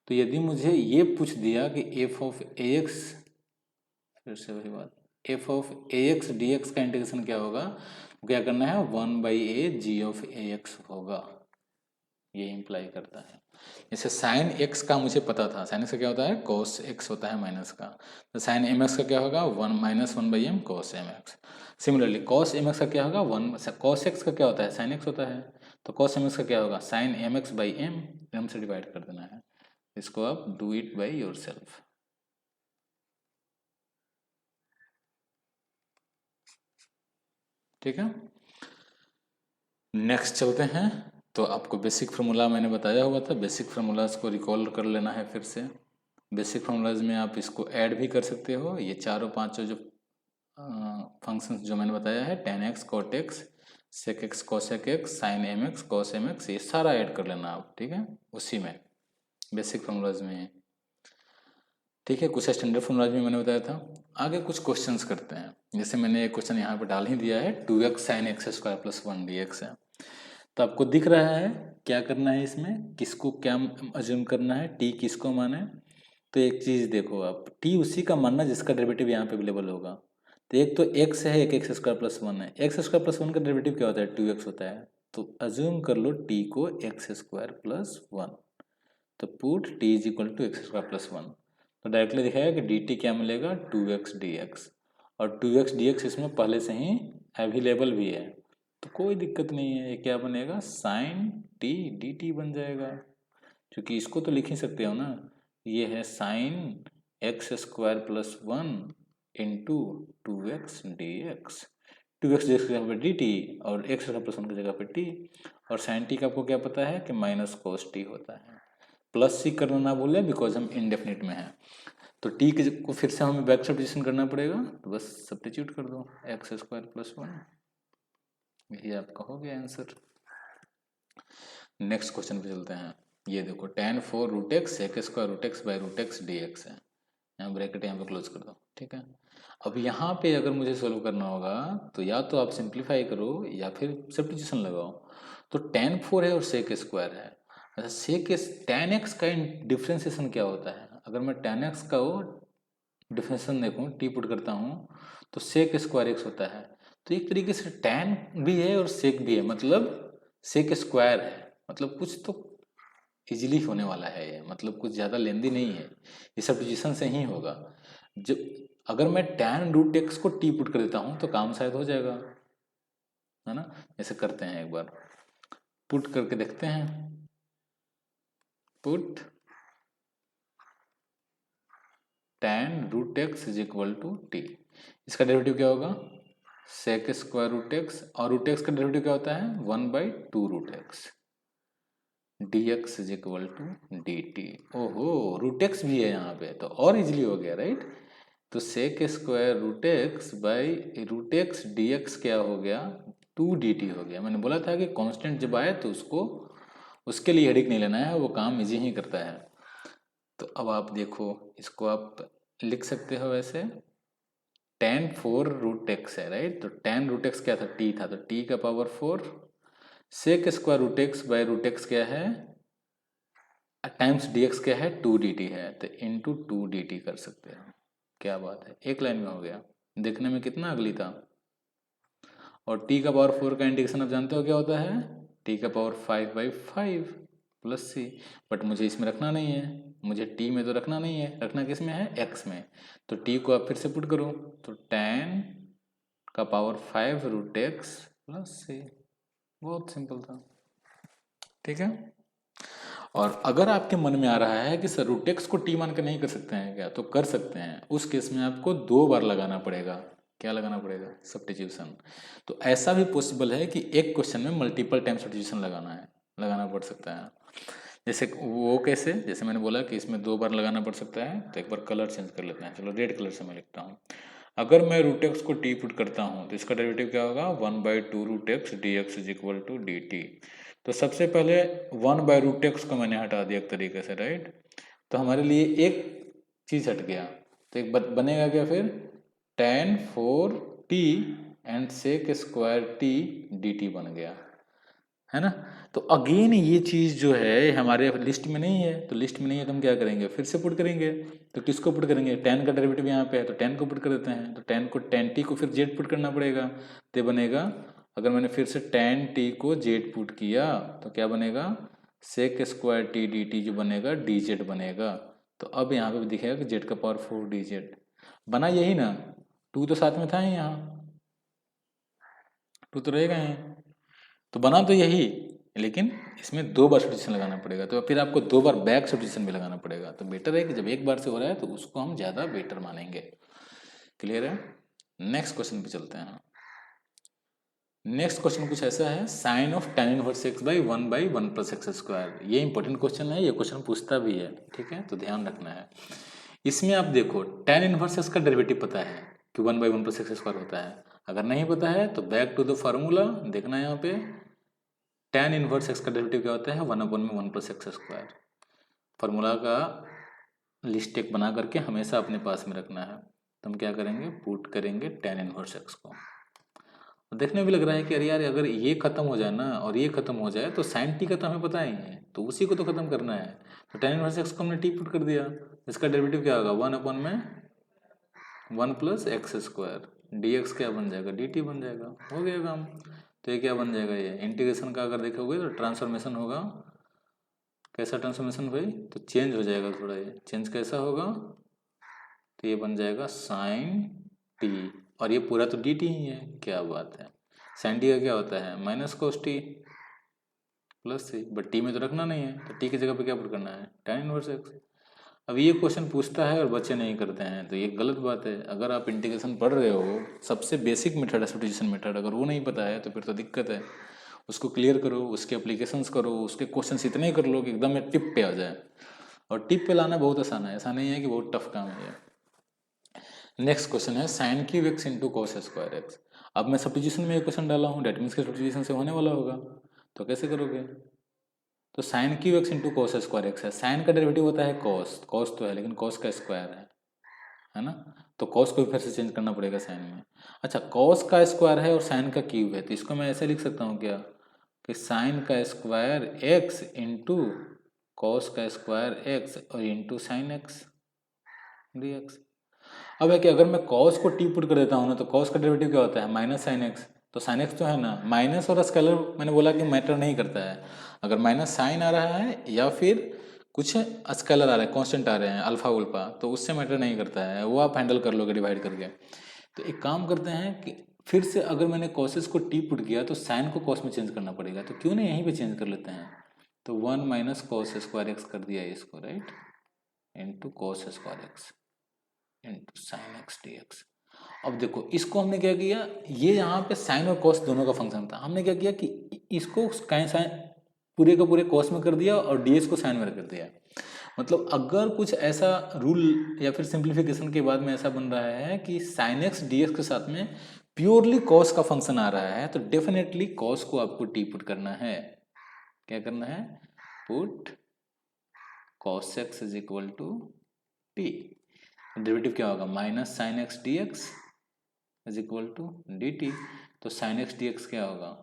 तो यदि मुझे ये पूछ दिया कि एफ ऑफ ए एक्स, फिर से वही बात, F of A x D x का इंटीग्रेशन क्या होगा? क्या करना है? 1/a ji of A x होगा, ये इंप्लाई करता है। जैसे साइन एक्स का मुझे पता था, साइन एक्स का क्या होता है? कॉस एक्स होता है माइनस का। तो साइन एम एक्स का क्या होगा? 1 - 1/m cos M X. Similarly cos M X का क्या होगा? कॉस एक्स का क्या होता है? साइन एक्स होता है। तो कॉस एम एक्स का क्या होगा? Sine M X by M से डिवाइड कर देना है। इसको आप do it by yourself. ठीक है, नेक्स्ट चलते हैं। तो आपको बेसिक फार्मूला मैंने बताया हुआ था, बेसिक फार्मूलाज को रिकॉल कर लेना है फिर से। बेसिक फार्मूलाज में आप इसको ऐड भी कर सकते हो, ये चारों पांचों जो फंक्शंस जो मैंने बताया है, tan x cot x sec x cosec x sin mx cos mx, ये सारा ऐड कर लेना आप। ठीक है, उसी में बेसिक फार्मूलाज में है। ठीक है, कुछ स्टैंडर्ड फार्मूलाज में मैंने बताया था। आगे कुछ क्वेश्चंस करते हैं। जैसे मैंने एक क्वेश्चन यहाँ पे डाल ही दिया है, 2x sin x square plus 1 dx है। तो आपको दिख रहा है क्या करना है इसमें, किसको क्या अज्यूम करना है, टी किसको माने। तो एक चीज देखो आप, टी उसी का मानना जिसका डेरिवेटिव यहाँ पे अवेलेबल होगा। तो एक तो एक्स है, एक एक्स स्क्वायर प्लस 1 है। एक्स स्क्वायर प्लस 1 का डेरिवेटिव क्या होता है? 2x होता है। तो अज्यूम कर लो टी को एक्स स्क्वायर प्लस 1। तो put T is equal to X square plus 1। तो डायरेक्टली दिखाएगा कि डी टी क्या मिलेगा? 2x dx। और 2x dx इसमें पहले से ही अवेलेबल भी है, तो कोई दिक्कत नहीं है। ये क्या बनेगा? साइन टी डी टी बन जाएगा। क्योंकि इसको तो लिख ही सकते हो ना, ये है sine x square plus 1 into 2x dx। 2x dx की जगह पर डी टी, और एक्स स्क्वायर प्लस 1 की जगह पर टी। और साइन टी का आपको क्या पता है कि माइनस कोस टी होता है। प्लस सी करना ना भूलें, बिकॉज हम इनडेफिनिट में हैं। तो टी को फिर से हमें बैक सब्स्टिट्यूशन करना पड़ेगा, तो बस सब्स्टिट्यूट कर दो एक्स स्क्वायर प्लस 1, यही आपका हो गया आंसर। नेक्स्ट क्वेश्चन पे चलते हैं। ये देखो, tan 4 root X sec square root X by root X D X है। यहाँ ब्रैकेट यहाँ पे क्लोज कर दो। ठीक है, अब यहाँ पे अगर मुझे सोल्व करना होगा तो या तो आप सिंप्लीफाई करो या फिर सब्स्टिट्यूशन लगाओ। तो tan 4 है और सेक स्क्वायर है। अच्छा, सेक tan एक्स का डिफ्रेंसिएशन क्या होता है? अगर मैं tan एक्स का डिफिनेशन देखूँ, टी पुट करता हूँ, तो सेक स्क्वायर एक्स होता है। तो एक तरीके से tan भी है और सेक भी है, मतलब सेक स्क्वायर है, मतलब कुछ तो इजीली होने वाला है ये, मतलब कुछ ज़्यादा लेंदी नहीं है, ये सब्स्टिट्यूशन से ही होगा। जब अगर मैं tan रूट एक्स को t पुट कर देता हूँ तो काम शायद हो जाएगा, है ना। ऐसे करते हैं, एक बार पुट करके देखते हैं। Put tan root X is equal to T, इसका डेरिवेटिव क्या होगा, सेक स्क्वायर रूट एक्स, और रूट एक्स का डेरिवेटिव क्या होता है 1/2 root X, D x is equal to D T. ओहो, रूट एक्स भी है यहाँ पे तो और इजिली हो गया, राइट। तो sec square root X by root X D x क्या हो गया 2 dt हो गया। मैंने बोला था कि कांस्टेंट जब आए तो उसके लिए हेडिक नहीं लेना है, वो काम इजी ही करता है। तो अब आप देखो, इसको आप लिख सकते हो ऐसे, tan 4 रूट एक्स है, राइट। तो tan रूट एक्स क्या था, t था, तो t का power 4, sec square root X by root X क्या है टाइम्स डी एक्स क्या है 2 dt है, तो इंटू 2 dt कर सकते हैं। क्या बात है, एक लाइन में हो गया, देखने में कितना अगली था। और t का पावर 4 का इंटीग्रेशन आप जानते हो क्या होता है, t का पावर 5/5 प्लस सी, बट मुझे इसमें रखना नहीं है, मुझे t में तो रखना नहीं है, रखना किस में है, x में। तो t को आप फिर से पुट करो, तो tan का पावर 5 रूट एक्स प्लस सी, बहुत सिंपल था, ठीक है। और अगर आपके मन में आ रहा है कि सर रूट एक्स को टी मान कर नहीं कर सकते हैं क्या, तो कर सकते हैं। उस केस में आपको 2 बार लगाना पड़ेगा, क्या लगाना पड़ेगा, सब्स्टिट्यूशन। तो ऐसा भी पॉसिबल है कि एक क्वेश्चन में मल्टीपल टाइम सब्स्टिट्यूशन लगाना पड़ सकता है। जैसे वो कैसे, जैसे मैंने बोला कि इसमें 2 बार लगाना पड़ सकता है, तो एक बार कलर चेंज कर लेते हैं। चलो रेड कलर से मैं लिखता हूँ। अगर मैं रूट एक्स को टी पुट करता हूँ तो इसका डेरिवेटिव क्या होगा 1/2 root X D x is equal to D T. तो सबसे पहले 1/रूट एक्स को मैंने हटा दिया एक तरीके से, राइट। तो हमारे लिए एक चीज़ हट गया, तो एक बनेगा क्या फिर, tan 4t and sec square T D T बन गया, है ना। तो अगेन ये चीज़ जो है हमारे लिस्ट में नहीं है, तो लिस्ट में नहीं है तो हम क्या करेंगे, फिर से पुट करेंगे। तो किसको पुट करेंगे, tan का डेरिवेटिव यहाँ पे है तो tan को पुट कर देते हैं, तो tan t को फिर z पुट करना पड़ेगा, तो बनेगा, अगर मैंने फिर से tan t को z पुट किया तो क्या बनेगा, sec square T D T जो बनेगा dz बनेगा। तो अब यहाँ पे भी दिखेगा कि z का पावर 4 dz बना, यही ना, 2 तो साथ में था ही, यहाँ 2 तो रहेगा ही, तो बना तो यही, लेकिन इसमें 2 बार सब्स्टिट्यूशन लगाना पड़ेगा, तो फिर आपको 2 बार बैक सब्स्टिट्यूशन भी लगाना पड़ेगा। तो बेटर है कि जब एक बार से हो रहा है तो उसको हम ज़्यादा बेटर मानेंगे। क्लियर है। नेक्स्ट क्वेश्चन पे चलते हैं। नेक्स्ट क्वेश्चन कुछ ऐसा है, sine of tan inverse X by 1/1 plus X square. ये इंपॉर्टेंट क्वेश्चन है, ये क्वेश्चन पूछता भी है, ठीक है, तो ध्यान रखना है। इसमें आप देखो tan इनवर्स एक्स का डेरिवेटिव पता है कि 1/1 प्लस एक्स स्क्वायर होता है, अगर नहीं पता है तो बैक टू द फार्मूला देखना, यहाँ पे tan इनवर्स एक्स का डेरिवेटिव क्या होता है 1/1 प्लस एक्स स्क्वायर। फार्मूला का लिस्ट एक बना करके हमेशा अपने पास में रखना है। तो हम क्या करेंगे, पुट करेंगे tan इनवर्स एक्स को। देखने में भी लग रहा है कि अरे यार अगर ये खत्म हो जाए ना और ये खत्म हो जाए तो साइन टी का तो हमें पता ही है, तो उसी को तो खत्म करना है। तो tan इनवर्स एक्स को हमने टी पुट कर दिया, इसका डेरिवेटिव क्या होगा 1/1 plus X square, D x क्या बन जाएगा डी टी बन जाएगा, हो गया काम। तो ये क्या बन जाएगा, ये इंटीग्रेशन का अगर देखोगे तो ट्रांसफॉर्मेशन होगा, कैसा ट्रांसफॉर्मेशन भाई, तो चेंज हो जाएगा थोड़ा, ये चेंज कैसा होगा, तो ये बन जाएगा साइन टी, और ये पूरा तो डी टी ही है, क्या बात है। साइन टी का क्या होता है minus cos T plus C, but T में तो रखना नहीं है, तो टी की जगह पे क्या पुट करना है tan इनवर्स एक्स। अब ये क्वेश्चन पूछता है और बच्चे नहीं करते हैं, तो ये गलत बात है। अगर आप इंटीग्रेशन पढ़ रहे हो, सबसे बेसिक मेथड है सब्स्टिट्यूशन मेथड, अगर वो नहीं पता है तो फिर तो दिक्कत है। उसको क्लियर करो, उसके एप्लीकेशंस करो, उसके क्वेश्चंस इतने कर लो कि एकदम टिप पे आ जाए। और टिप पे लाना बहुत आसान है, ऐसा नहीं है कि बहुत टफ काम है ये। नेक्स्ट क्वेश्चन है sine cube x into cos square x. अब मैं सब्स्टिट्यूशन में एक क्वेश्चन डाला हूँ, डेट मीन्स के सब्स्टिट्यूशन से होने वाला होगा, तो कैसे करोगे। तो sine cube x into cos square x है, साइन का डेरिवेटिव होता है कॉस, कॉस तो है लेकिन कॉस का स्क्वायर है ना, तो कॉस को भी फिर से चेंज करना पड़ेगा साइन में। अच्छा, कॉस का स्क्वायर है और साइन का क्यूब है, तो इसको मैं ऐसे लिख सकता हूँ क्या, कि साइन का स्क्वायर एक्स इंटू कॉस का स्क्वायर एक्स और into sine x D x. अब है कि अगर मैं कॉस को टी पुट कर देता हूँ ना, तो कॉस का डेरिवेटिव क्या होता है माइनस साइन एक्स, तो साइन एक्स तो है ना, माइनस और स्केलर मैंने बोला कि मैटर नहीं करता है। अगर माइनस साइन आ रहा है या फिर कुछ स्केलर आ रहा है, कांस्टेंट आ रहे हैं अल्फा उल्फा, तो उससे मैटर नहीं करता है, वो आप हैंडल कर लोगे डिवाइड करके। तो एक काम करते हैं कि फिर से अगर मैंने कॉसेस को टी पुट किया तो साइन को कॉस में चेंज करना पड़ेगा, तो क्यों नहीं यहीं पे चेंज कर लेते हैं। तो 1 माइनस कॉस स्क्वायर एक्स कर दिया इसको, right, into cos square x into sine x D x. अब देखो इसको हमने क्या किया, ये यहाँ पे साइन और कॉस दोनों का फंक्शन था, हमने क्या किया कि इसको साइन पूरे का पूरे कॉस में कर दिया और डीएक्स को साइन में कर दिया। मतलब अगर कुछ ऐसा रूल या फिर सिंप्लीफिकेशन के बाद में ऐसा बन रहा है कि साइन एक्स डीएक्स के साथ में प्योरली कॉस का फंक्शन आ रहा है, तो डेफिनेटली कॉस को आपको टी पुट करना है। क्या करना है, put cos x is equal to t. Derivative क्या होगा, minus sine x D x is equal to D T. तो साइन एक्स डी एक्स क्या होगा,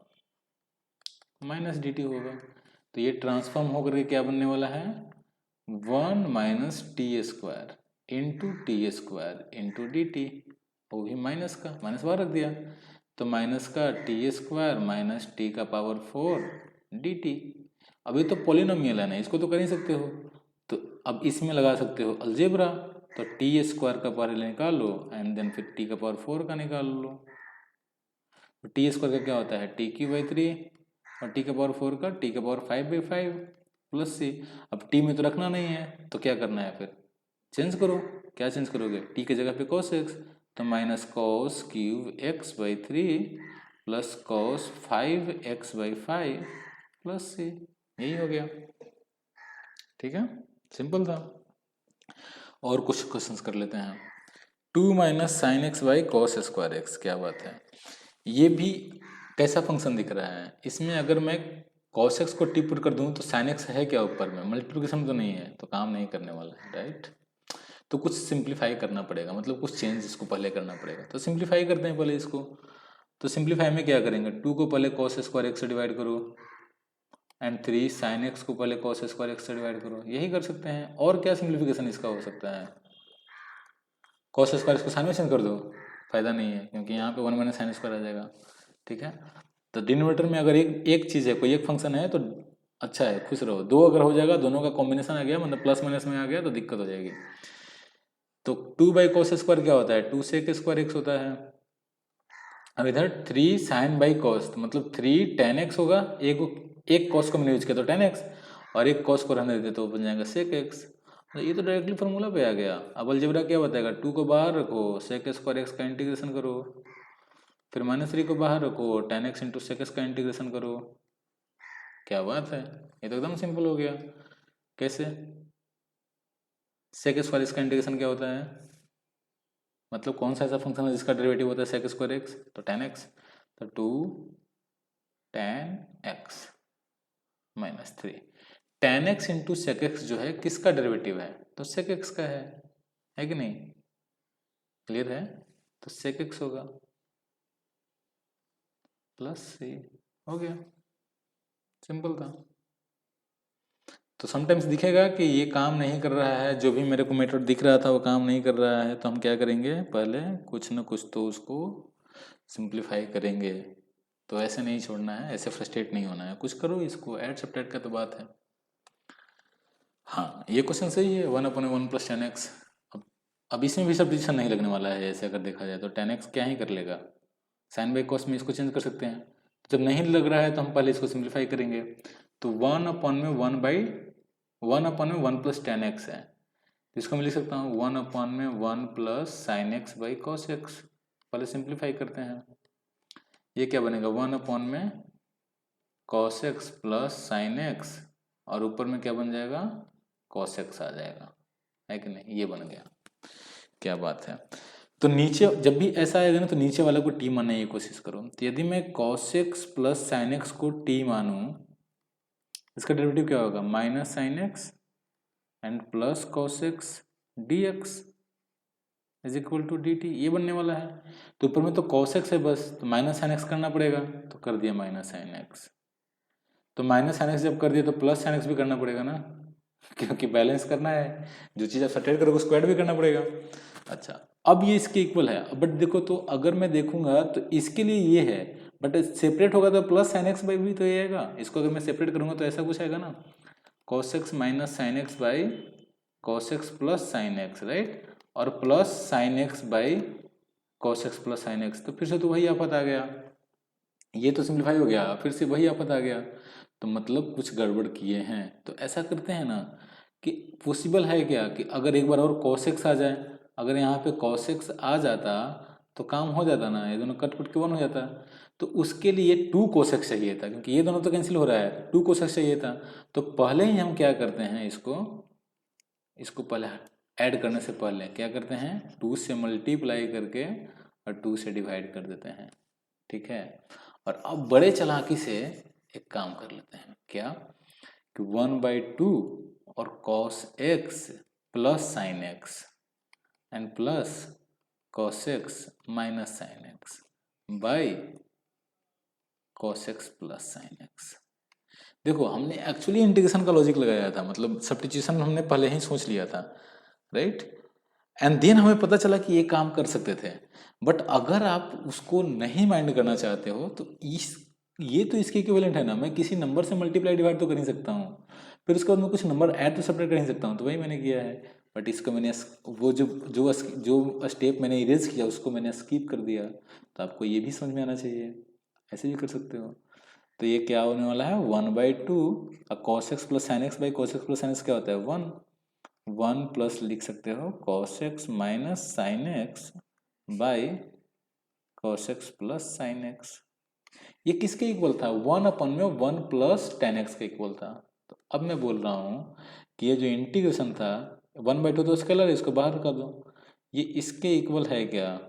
माइनस डी टी होगा। तो ये ट्रांसफॉर्म होकर के क्या बनने वाला है, 1 minus T square into T square into D T, वो भी माइनस का, माइनस बाहर रख दिया, तो माइनस का टी स्क्वायर माइनस टी का पावर 4 डी टी। अभी तो पॉलिनोमियल है ना, इसको तो कर ही सकते हो, तो अब इसमें लगा सकते हो अलजेब्रा, तो टी स्क्वायर का पावर निकाल लो एंड देन फिर टी का पावर 4 का निकाल लो। तो टी स्क्वायर का क्या होता है, टी की बाई 3 और टी का पावर 4 का टी का पावर 5/5 प्लस सी। अब टी में तो रखना नहीं है, तो क्या करना है, फिर चेंज करो। क्या चेंज करोगे, टी की जगह पे कॉस एक्स, तो minus cos cube x by 3 plus cos 5x/5 plus c, यही हो गया। ठीक है, सिंपल था। और कुछ क्वेश्चंस कर लेते हैं। 2 minus sine x by cos square x, क्या बात है, ये भी कैसा फंक्शन दिख रहा है। इसमें अगर मैं कॉस एक्स को टी पुट कर दूं तो साइन एक्स है क्या ऊपर में, मल्टीप्लिकेशन तो नहीं है, तो काम नहीं करने वाला है, राइट। तो कुछ सिंप्लीफाई करना पड़ेगा, मतलब कुछ चेंज इसको पहले करना पड़ेगा। तो सिंप्लीफाई करते हैं पहले इसको। तो सिंप्लीफाई में क्या करेंगे, 2 को पहले कॉस स्क्वायर एक्स से डिवाइड करो एंड 3 साइन एक्स को पहले कॉस स्क्वायर एक्स से डिवाइड करो, यही कर सकते हैं। और क्या सिंप्लीफिकेशन इसका हो सकता है, कॉस स्क्वायर इसको साइन में चेंज कर दो, फायदा नहीं है क्योंकि यहाँ पे 1 माइनस साइन स्क्वायर आ जाएगा। ठीक है, तो डिनोमिनेटर में अगर एक चीज़ है, कोई एक फंक्शन है तो अच्छा है, खुश रहो। दो अगर हो जाएगा, दोनों का कॉम्बिनेशन आ गया, मतलब प्लस माइनस में आ गया, तो दिक्कत हो जाएगी। तो 2 बाई कॉस स्क्वायर क्या होता है, 2 सेक स्क्वायर एक्स होता है। अब इधर 3 साइन बाई कॉस, मतलब 3 tan एक्स होगा, एक कॉस को मैंने यूज किया तो tan एक्स, और एक कॉस को रहने देते तो बन जाएगा सेक एक्स। तो ये तो डायरेक्टली फॉर्मूला पे आ गया। अब अलजेब्रा क्या बताएगा, 2 को बाहर रखो, सेक स्क्वायर एक्स का इंटीग्रेशन करो, फिर -3 को बाहर रखो, tan x into sec x का इंटीग्रेशन करो। क्या बात है, ये तो एकदम सिंपल हो गया। कैसे, सेक स्क्वायर एक्स का इंटीग्रेशन क्या होता है, मतलब कौन सा ऐसा फंक्शन है जिसका डेरिवेटिव होता है सेक स्क्वायर एक्स, तो tan एक्स, तो 2 tan x minus 3। tan x into sec x जो है किसका डेरिवेटिव है, तो सेक एक्स का है कि नहीं, क्लियर है। तो सेक एक्स होगा प्लस सी, हो गया, सिंपल था। तो समटाइम्स दिखेगा कि ये काम नहीं कर रहा है, जो भी मेरे को मेथड दिख रहा था वो काम नहीं कर रहा है, तो हम क्या करेंगे, पहले कुछ ना कुछ तो उसको सिंप्लीफाई करेंगे। तो ऐसे नहीं छोड़ना है, ऐसे फ्रस्ट्रेट नहीं होना है, कुछ करो इसको, ऐड सब्ट्रैक्ट का तो बात है। हाँ, ये क्वेश्चन सही है, 1/1 प्लस tan एक्स। अब इसमें भी सब्स्टिट्यूशन नहीं लगने वाला है, ऐसे अगर देखा जाए तो tan एक्स क्या ही कर लेगा, साइन बाई कॉस में इसको चेंज कर सकते हैं। जब नहीं लग रहा है तो हम पहले इसको सिंप्लीफाई करेंगे। तो 1/1 प्लस tan एक्स है, तो इसको मैं लिख सकता हूँ 1/1 plus sine x by cos x. पहले सिंप्लीफाई करते हैं, ये क्या बनेगा, 1/में cos x plus sine x, और ऊपर में क्या बन जाएगा, कॉस एक्स आ जाएगा, है कि नहीं, ये बन गया। क्या बात है। तो नीचे जब भी ऐसा आएगा ना, तो नीचे वाला को टी मानने की कोशिश करो। तो यदि मैं cos x plus sine x को टी मानूं, इसका डेरिवेटिव क्या होगा, minus sine x and plus cos x D x is equal to D T, ये बनने वाला है। तो ऊपर में तो कॉस एक्स है बस, तो माइनस साइन एक्स करना पड़ेगा, तो कर दिया माइनस साइन एक्स। तो माइनस साइन एक्स जब कर दिया तो प्लस साइन एक्स भी करना पड़ेगा ना, क्योंकि बैलेंस करना है, जो चीज़ आप सब्ट्रैक्ट करोगे उसको ऐड भी करना पड़ेगा। अच्छा, अब ये इसके इक्वल है, बट देखो तो अगर मैं देखूंगा तो इसके लिए ये है, बट सेपरेट होगा तो प्लस साइन एक्स बाई भी तो ये आएगा। इसको अगर मैं सेपरेट करूंगा तो ऐसा कुछ आएगा ना, cos x minus sine x by cos x plus sine x, right, और plus sine x by cos x plus sine x, तो फिर से तो वही आफत आ गया, ये तो सिंप्लीफाई हो गया, फिर से वही आफत आ गया, तो मतलब कुछ गड़बड़ किए हैं। तो ऐसा करते हैं ना कि पॉसिबल है क्या कि अगर एक बार और cos x आ जाए, अगर यहाँ पे cos x आ जाता तो काम हो जाता ना, ये दोनों कट कट के वन हो जाता। तो उसके लिए 2 cos x चाहिए था, क्योंकि ये दोनों तो कैंसिल हो रहा है, 2 cos x चाहिए था। तो पहले ही हम क्या करते हैं, इसको पहले ऐड करने से पहले क्या करते हैं, 2 से मल्टीप्लाई करके और 2 से डिवाइड कर देते हैं, ठीक है। और अब बड़े चालाकी से एक काम कर लेते हैं, क्या कि 1/2 और cos x plus sine x and plus cos x minus sine x by cos x plus sine x. देखो हमने एक्चुअली इंटीग्रेशन का लॉजिक लगाया था, मतलब सब्स्टिट्यूशन हमने पहले ही सोच लिया था, राइट, एंड देन हमें पता चला कि ये काम कर सकते थे। बट अगर आप उसको नहीं माइंड करना चाहते हो तो ये तो इसके इक्विवेलेंट है ना, मैं किसी नंबर से मल्टीप्लाई डिवाइड तो कर ही सकता हूँ, फिर उसके बाद मैं कुछ नंबर ऐड तो सेपरेट कर ही सकता हूँ, तो वही मैंने किया है। बट इसको मैंने वो जो स्टेप मैंने इरेज किया उसको मैंने स्किप कर दिया, तो आपको ये भी समझ में आना चाहिए, ऐसे भी कर सकते हो। तो ये क्या होने वाला है, 1/2 cos x plus sine x by cos x plus sine x क्या होता है, 1 प्लस लिख सकते हो cos x minus sine x by cos x plus sine x. ये किसके इक्वल था, 1 में 1 प्लस टेन एक्स के इक्वल था। तो अब मैं बोल रहा हूँ कि ये जो इंटीग्रेशन था 1/2 तो स्केलर है, इसको बाहर कर दो, ये इसके इक्वल है क्या,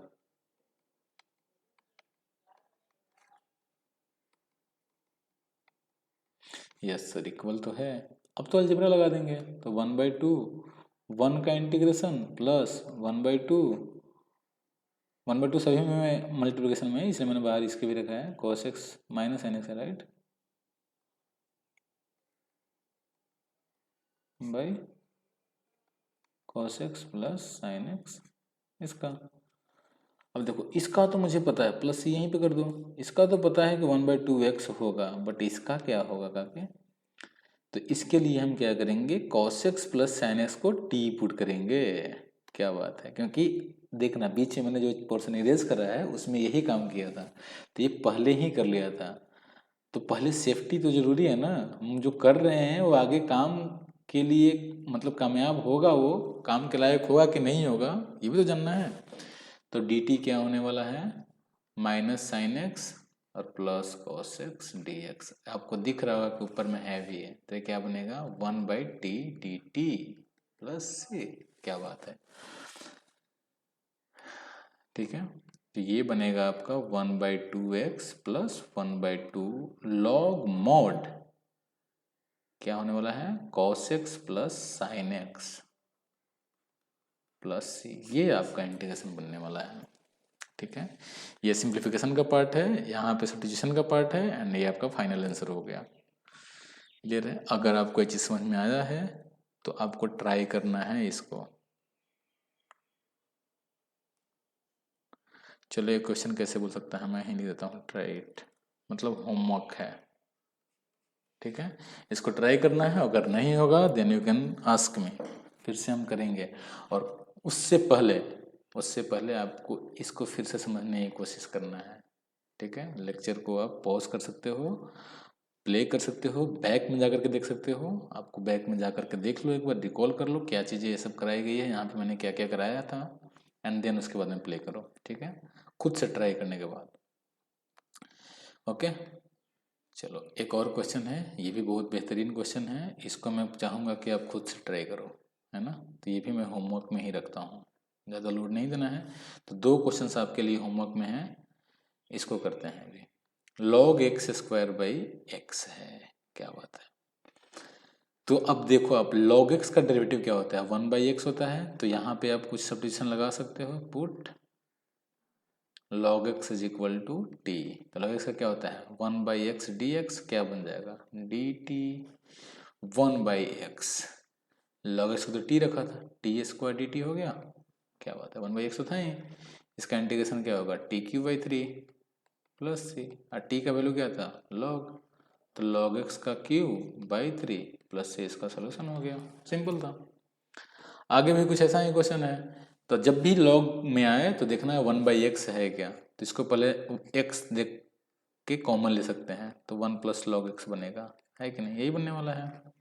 यस सर इक्वल तो है। अब तो अलजेब्रा लगा देंगे, तो 1/2 1 का इंटीग्रेशन प्लस 1/2 1/2 सभी में मल्टीप्लिकेशन में, इसलिए मैंने बाहर इसके भी रखा है, cos x minus sine x है, right, by cos x plus sine x इसका। अब देखो इसका तो मुझे पता है, प्लस यहीं पे कर दो, इसका तो पता है कि 1/2x होगा, बट इसका क्या होगा काके, तो इसके लिए हम क्या करेंगे, cos x plus sine x को t पुट करेंगे। क्या बात है, क्योंकि देखना बीच में मैंने जो पोर्शन इरेज कर रहा है उसमें यही काम किया था, तो ये पहले ही कर लिया था। तो पहले सेफ्टी तो जरूरी है ना, हम जो कर रहे हैं वो आगे काम के लिए मतलब कामयाब होगा, वो काम के लायक होगा कि नहीं होगा, ये भी तो जानना है। तो डी टी क्या होने वाला है, माइनस साइन एक्स और plus cos x D x. आपको दिख रहा होगा कि ऊपर में है भी है, तो क्या बनेगा 1/t डी टी प्लस सी। क्या बात है, ठीक है। तो ये बनेगा आपका 1/2x प्लस 1/2 लॉग मॉड क्या होने वाला है, cos x plus sine x plus c, ये आपका इंटीग्रेशन बनने वाला है, ठीक है। ये सिंप्लीफिकेशन का पार्ट है, यहाँ पे सब्स्टिट्यूशन का पार्ट है, एंड ये आपका फाइनल आंसर हो गया। क्लियर है, अगर आपको ये चीज़ समझ में आया है तो आपको ट्राई करना है इसको। चलो ये क्वेश्चन कैसे बोल सकता है, मैं ही नहीं देता हूँ, ट्राई इट मतलब होमवर्क है, ठीक है। इसको ट्राई करना है, अगर नहीं होगा then you can ask me, फिर से हम करेंगे। और उससे पहले आपको इसको फिर से समझने की कोशिश करना है, ठीक है। लेक्चर को आप पॉज कर सकते हो, प्ले कर सकते हो, बैक में जाकर के देख सकते हो, आपको बैक में जाकर के देख लो, एक बार रिकॉल कर लो क्या चीज़ें ये सब कराई गई है, यहाँ पे मैंने क्या क्या कराया था, एंड देन उसके बाद में प्ले करो, ठीक है, खुद से ट्राई करने के बाद। ओके, चलो एक और क्वेश्चन है, ये भी बहुत बेहतरीन क्वेश्चन है, इसको मैं चाहूँगा कि आप खुद से ट्राई करो, है ना। तो ये भी मैं होमवर्क में ही रखता हूँ, ज़्यादा लोड नहीं देना है। तो 2 क्वेश्चंस आपके लिए होमवर्क में है, इसको करते हैं अभी। log x square by x है, क्या बात है। तो अब देखो आप log x का डेरिवेटिव क्या होता है, 1/x होता है, तो यहाँ पे आप कुछ सब्स्टिट्यूशन लगा सकते हो, put log x is equal to t. तो log x का क्या होता है 1/x dx, क्या बन जाएगा dt 1/x, log x को तो t रखा था, टी स्क्वायर dt हो गया, क्या बात है 1/x तो था ही, इसका इंटीग्रेशन क्या होगा t³/3, प्लस सी, और टी का वैल्यू क्या था लॉग, तो लॉग एक्स का क्यूब बाई 3 प्लस सी, इसका सोल्यूशन हो गया, सिंपल था। आगे भी कुछ ऐसा ही क्वेश्चन है, तो जब भी लॉग में आए तो देखना है 1/x है क्या, तो इसको पहले x देख के कॉमन ले सकते हैं, तो 1 + log x बनेगा, है कि नहीं, यही बनने वाला है।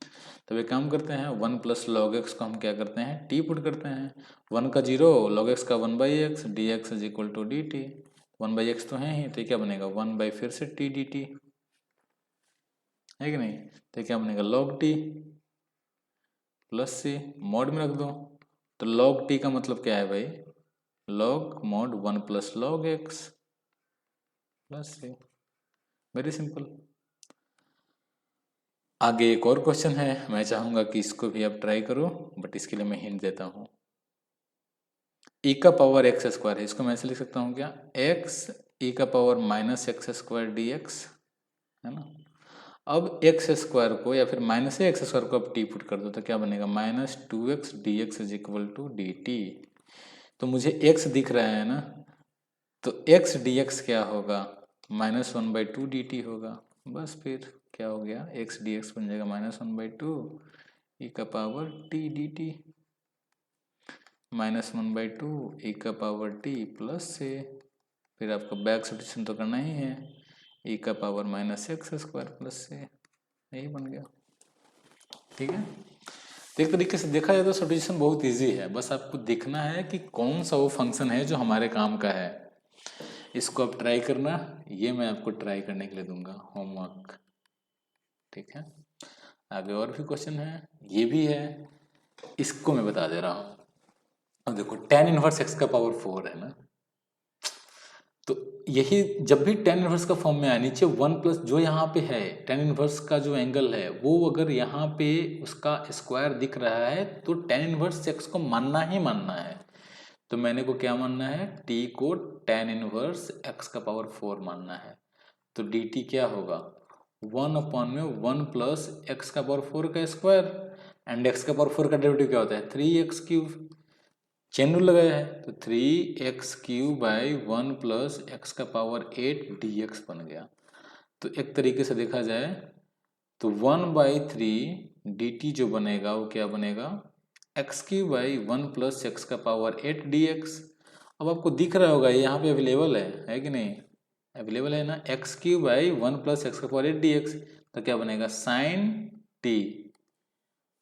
तो एक काम करते हैं, 1 + log x को हम क्या करते हैं t पुट करते हैं, 1 का 0, log x का 1/x, dx = dt, 1/x तो है ही, तो ये क्या बनेगा 1 फिर से t dt, है कि नहीं, तो क्या बनेगा log t प्लस सी, मॉड में रख दो, तो log t का मतलब क्या है भाई, log mod 1 + log x plus सी, वेरी सिंपल। आगे एक और क्वेश्चन है, मैं चाहूंगा कि इसको भी आप ट्राई करो, बट इसके लिए मैं हिंट देता हूँ। e का पावर x² है, इसको मैं ऐसे लिख सकता हूँ क्या, x e का पावर -x² dx, है ना। अब x² को या फिर -x² को अब t पुट कर दो, तो क्या बनेगा -2x dx = dt, तो मुझे x दिख रहा है ना, तो x dx क्या होगा -1/2 dt होगा, बस फिर क्या हो गया x dx बन जाएगा -1/2 e का पावर t dt, -1/2 e का पावर t प्लस से, फिर आपको बैक सब्स्टिट्यूशन तो करना ही है, e का पावर -x² प्लस से, यही बन गया, ठीक है। तो एक तरीके से देखा जाए तो सब्स्टिट्यूशन बहुत इजी है, बस आपको देखना है कि कौन सा वो फंक्शन है जो हमारे काम का है, इसको आप ट्राई करना, ये मैं आपको ट्राई करने के लिए दूंगा होमवर्क, ठीक है। आगे और भी क्वेश्चन है, ये भी है, इसको मैं बता दे रहा हूँ। अब देखो tan इनवर्स x का पावर 4 है ना, तो यही जब भी tan इनवर्स का फॉर्म में आए, नीचे 1 प्लस जो यहाँ पे है tan इनवर्स का जो एंगल है, वो अगर यहाँ पे उसका स्क्वायर दिख रहा है तो tan इनवर्स x को मानना ही मानना है, तो मैंने को क्या मानना है, t को tan इनवर्स x का पावर 4 मानना है, तो dt क्या होगा 1/1 प्लस x का पावर 4 का स्क्वायर, एंड x का पावर 4 का डेरिवेटिव क्या होता है 3x³ चेन रूल लगाया है, तो 3x³ बाई 1 प्लस x का पावर 8 dx बन गया। तो एक तरीके से देखा जाए तो 1/3 dt जो बनेगा वो क्या बनेगा x³ बाई 1 प्लस x का पावर 8 dx। अब आपको दिख रहा होगा ये यहाँ पे अवेलेबल है कि नहीं, अवेलेबल है ना, x³ बाई 1 प्लस x का पावर 8 dx, तो क्या बनेगा sin t,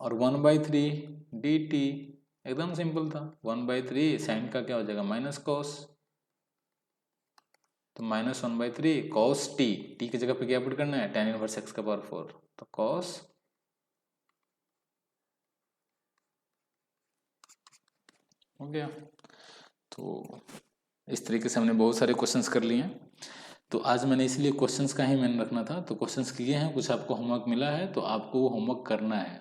और 1/3 dt, एकदम सिंपल था, 1/3 साइन का क्या हो जाएगा माइनस कॉस, तो -1/3 cos t, t की जगह पे क्या पुट करना है tan इनवर्स x का पावर 4, तो cos हो गया। तो इस तरीके से हमने बहुत सारे क्वेश्चंस कर लिए हैं, तो आज मैंने इसलिए क्वेश्चंस का ही मैंने रखना था, तो क्वेश्चंस किए हैं, कुछ आपको होमवर्क मिला है तो आपको वो होमवर्क करना है,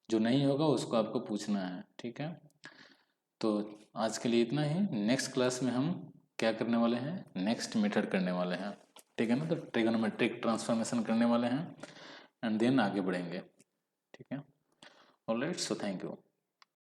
जो नहीं होगा उसको आपको पूछना है, ठीक है। तो आज के लिए इतना ही, नेक्स्ट क्लास में हम क्या करने वाले हैं, नेक्स्ट मेथड करने वाले हैं, ठीक है ना, तो ट्रिगोनोमेट्रिक ट्रांसफॉर्मेशन करने वाले हैं, एंड देन आगे बढ़ेंगे, ठीक है। Alright, so thank you.